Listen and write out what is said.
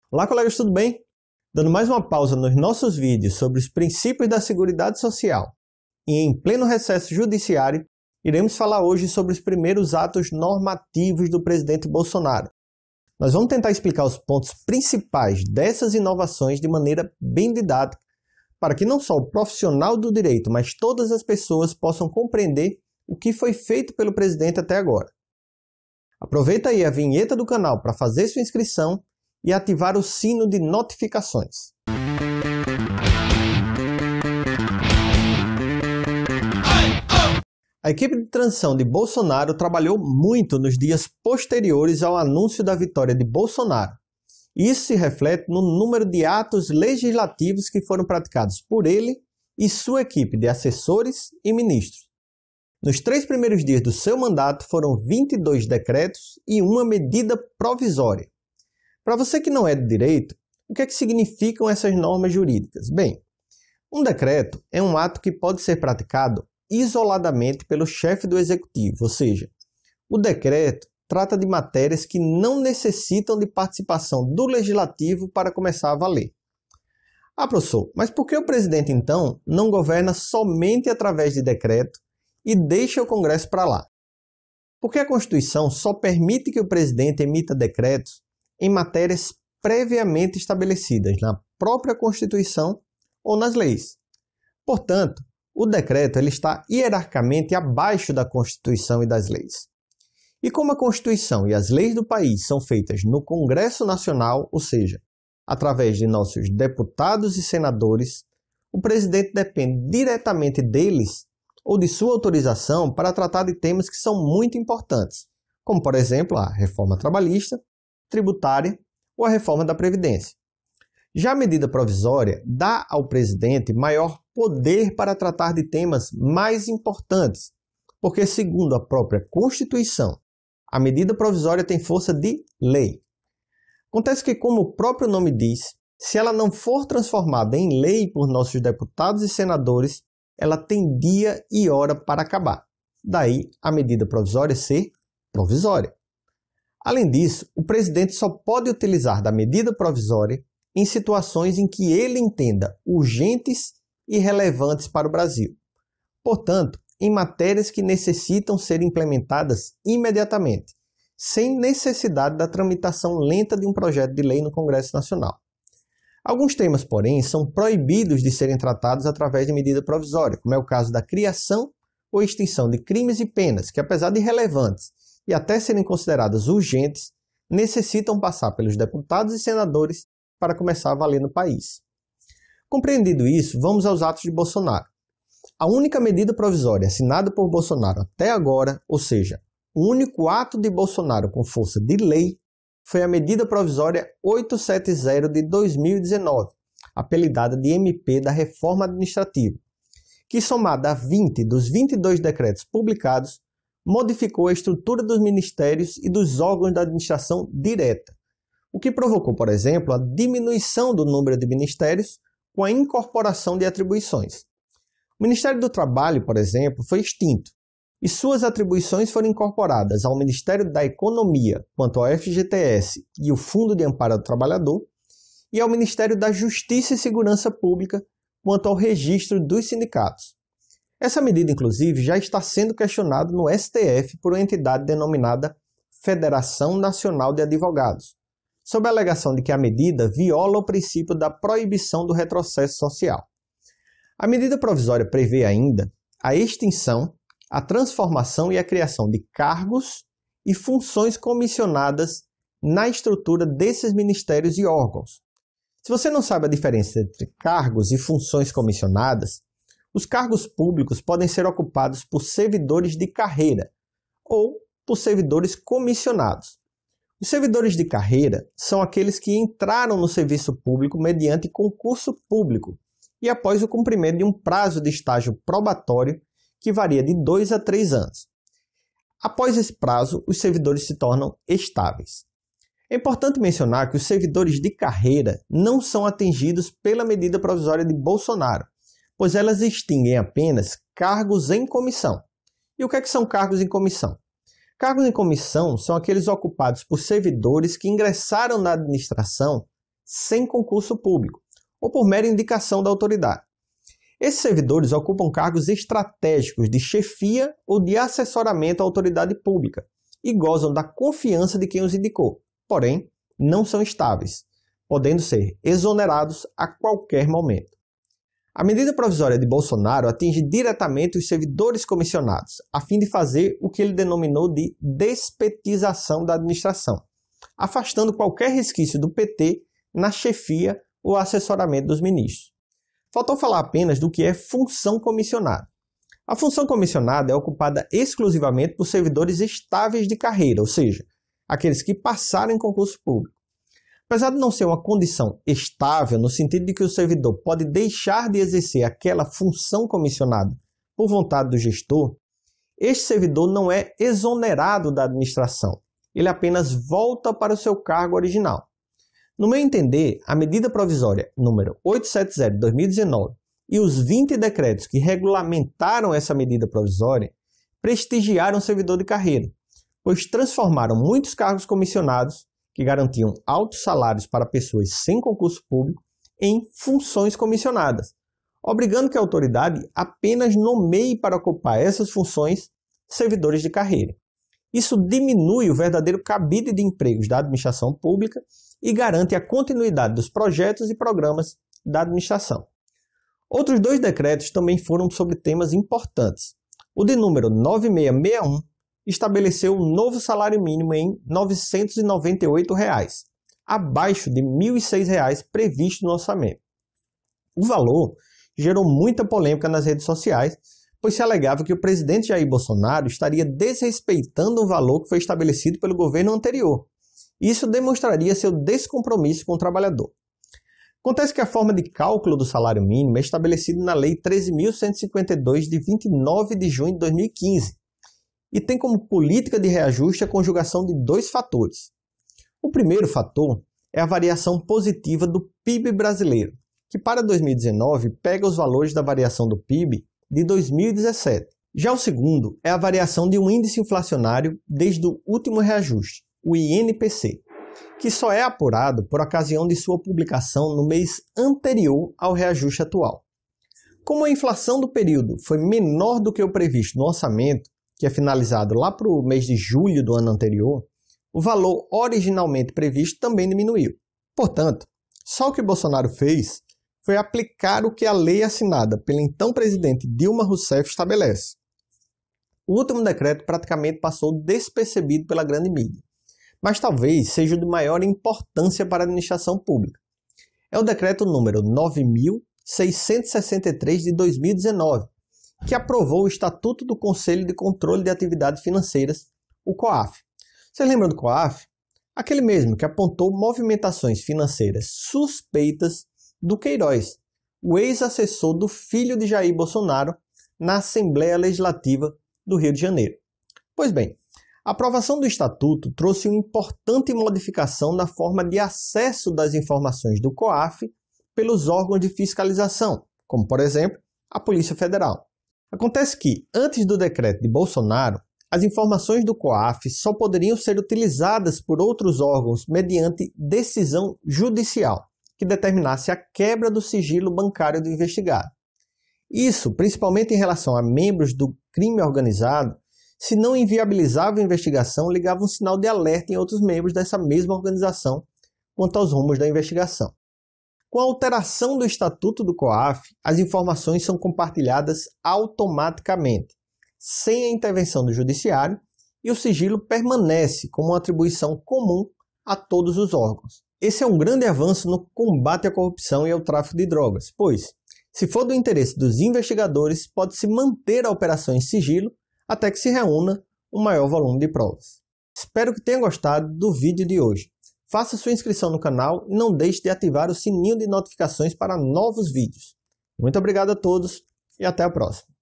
Olá, colegas, tudo bem? Dando mais uma pausa nos nossos vídeos sobre os princípios da Seguridade Social e em pleno recesso judiciário, iremos falar hoje sobre os primeiros atos normativos do presidente Bolsonaro. Nós vamos tentar explicar os pontos principais dessas inovações de maneira bem didática, para que não só o profissional do direito, mas todas as pessoas possam compreender o que foi feito pelo presidente até agora. Aproveita aí a vinheta do canal para fazer sua inscrição e ativar o sino de notificações. A equipe de transição de Bolsonaro trabalhou muito nos dias posteriores ao anúncio da vitória de Bolsonaro. Isso se reflete no número de atos legislativos que foram praticados por ele e sua equipe de assessores e ministros. Nos 3 primeiros dias do seu mandato foram 22 decretos e uma medida provisória. Para você que não é de direito, o que significam essas normas jurídicas? Bem, um decreto é um ato que pode ser praticado isoladamente pelo chefe do executivo, ou seja, o decreto trata de matérias que não necessitam de participação do legislativo para começar a valer. Ah, professor, mas por que o presidente, então, não governa somente através de decreto e deixa o Congresso para lá? Porque a Constituição só permite que o presidente emita decretos em matérias previamente estabelecidas na própria Constituição ou nas leis. Portanto, o decreto está hierarquicamente abaixo da Constituição e das leis. E como a Constituição e as leis do país são feitas no Congresso Nacional, ou seja, através de nossos deputados e senadores, o presidente depende diretamente deles ou de sua autorização para tratar de temas que são muito importantes, como, por exemplo, a reforma trabalhista, tributária ou a reforma da Previdência. Já a medida provisória dá ao presidente maior poder para tratar de temas mais importantes, porque, segundo a própria Constituição, a medida provisória tem força de lei. Acontece que, como o próprio nome diz, se ela não for transformada em lei por nossos deputados e senadores, ela tem dia e hora para acabar. Daí a medida provisória ser provisória. Além disso, o presidente só pode utilizar da medida provisória em situações em que ele entenda urgentes e relevantes para o Brasil. Portanto, em matérias que necessitam ser implementadas imediatamente, sem necessidade da tramitação lenta de um projeto de lei no Congresso Nacional. Alguns temas, porém, são proibidos de serem tratados através de medida provisória, como é o caso da criação ou extinção de crimes e penas, que, apesar de relevantes e até serem consideradas urgentes, necessitam passar pelos deputados e senadores para começar a valer no país. Compreendido isso, vamos aos atos de Bolsonaro. A única medida provisória assinada por Bolsonaro até agora, ou seja, o único ato de Bolsonaro com força de lei, foi a medida provisória 870 de 2019, apelidada de MP da Reforma Administrativa, que, somada a 20 dos 22 decretos publicados, modificou a estrutura dos ministérios e dos órgãos da administração direta, o que provocou, por exemplo, a diminuição do número de ministérios com a incorporação de atribuições. O Ministério do Trabalho, por exemplo, foi extinto e suas atribuições foram incorporadas ao Ministério da Economia, quanto ao FGTS e o Fundo de Amparo ao Trabalhador, e ao Ministério da Justiça e Segurança Pública, quanto ao registro dos sindicatos. Essa medida, inclusive, já está sendo questionada no STF por uma entidade denominada Federação Nacional de Advogados, sob a alegação de que a medida viola o princípio da proibição do retrocesso social. A medida provisória prevê ainda a extinção, a transformação e a criação de cargos e funções comissionadas na estrutura desses ministérios e órgãos. Se você não sabe a diferença entre cargos e funções comissionadas, os cargos públicos podem ser ocupados por servidores de carreira ou por servidores comissionados. Os servidores de carreira são aqueles que entraram no serviço público mediante concurso público e após o cumprimento de um prazo de estágio probatório que varia de 2 a 3 anos. Após esse prazo, os servidores se tornam estáveis. É importante mencionar que os servidores de carreira não são atingidos pela medida provisória de Bolsonaro, pois elas extinguem apenas cargos em comissão. E o que são cargos em comissão? Cargos em comissão são aqueles ocupados por servidores que ingressaram na administração sem concurso público ou por mera indicação da autoridade. Esses servidores ocupam cargos estratégicos de chefia ou de assessoramento à autoridade pública e gozam da confiança de quem os indicou, porém, não são estáveis, podendo ser exonerados a qualquer momento. A medida provisória de Bolsonaro atinge diretamente os servidores comissionados, a fim de fazer o que ele denominou de despetização da administração, afastando qualquer resquício do PT na chefia ou assessoramento dos ministros. Faltou falar apenas do que é função comissionada. A função comissionada é ocupada exclusivamente por servidores estáveis de carreira, ou seja, aqueles que passaram em concurso público. Apesar de não ser uma condição estável, no sentido de que o servidor pode deixar de exercer aquela função comissionada por vontade do gestor, este servidor não é exonerado da administração, ele apenas volta para o seu cargo original. No meu entender, a medida provisória número 870 de 2019 e os 20 decretos que regulamentaram essa medida provisória prestigiaram o servidor de carreira, pois transformaram muitos cargos comissionados que garantiam altos salários para pessoas sem concurso público em funções comissionadas, obrigando que a autoridade apenas nomeie para ocupar essas funções servidores de carreira. Isso diminui o verdadeiro cabide de empregos da administração pública e garante a continuidade dos projetos e programas da administração. Outros 2 decretos também foram sobre temas importantes. O de número 9661 estabeleceu um novo salário mínimo em R$ 998, abaixo de R$ 1.006 previsto no orçamento. O valor gerou muita polêmica nas redes sociais, pois se alegava que o presidente Jair Bolsonaro estaria desrespeitando o valor que foi estabelecido pelo governo anterior. Isso demonstraria seu descompromisso com o trabalhador. Acontece que a forma de cálculo do salário mínimo é estabelecida na Lei 13.152, de 29 de junho de 2015, e tem como política de reajuste a conjugação de 2 fatores. O primeiro fator é a variação positiva do PIB brasileiro, que para 2019 pega os valores da variação do PIB de 2017. Já o segundo é a variação de um índice inflacionário desde o último reajuste, o INPC, que só é apurado por ocasião de sua publicação no mês anterior ao reajuste atual. Como a inflação do período foi menor do que o previsto no orçamento, que é finalizado lá para o mês de julho do ano anterior, o valor originalmente previsto também diminuiu. Portanto, só o que Bolsonaro fez foi aplicar o que a lei assinada pelo então presidente Dilma Rousseff estabelece. O último decreto praticamente passou despercebido pela grande mídia, mas talvez seja o de maior importância para a administração pública. É o decreto número 9.663 de 2019, que aprovou o Estatuto do Conselho de Controle de Atividades Financeiras, o COAF. Vocês lembram do COAF? Aquele mesmo que apontou movimentações financeiras suspeitas do Queiroz, o ex-assessor do filho de Jair Bolsonaro, na Assembleia Legislativa do Rio de Janeiro. Pois bem, a aprovação do Estatuto trouxe uma importante modificação na forma de acesso das informações do COAF pelos órgãos de fiscalização, como, por exemplo, a Polícia Federal. Acontece que, antes do decreto de Bolsonaro, as informações do COAF só poderiam ser utilizadas por outros órgãos mediante decisão judicial, que determinasse a quebra do sigilo bancário do investigado. Isso, principalmente em relação a membros do crime organizado, se não inviabilizava a investigação, ligava um sinal de alerta em outros membros dessa mesma organização quanto aos rumos da investigação. Com a alteração do Estatuto do COAF, as informações são compartilhadas automaticamente, sem a intervenção do Judiciário, e o sigilo permanece como uma atribuição comum a todos os órgãos. Esse é um grande avanço no combate à corrupção e ao tráfico de drogas, pois, se for do interesse dos investigadores, pode-se manter a operação em sigilo até que se reúna um maior volume de provas. Espero que tenha gostado do vídeo de hoje. Faça sua inscrição no canal e não deixe de ativar o sininho de notificações para novos vídeos. Muito obrigado a todos e até a próxima.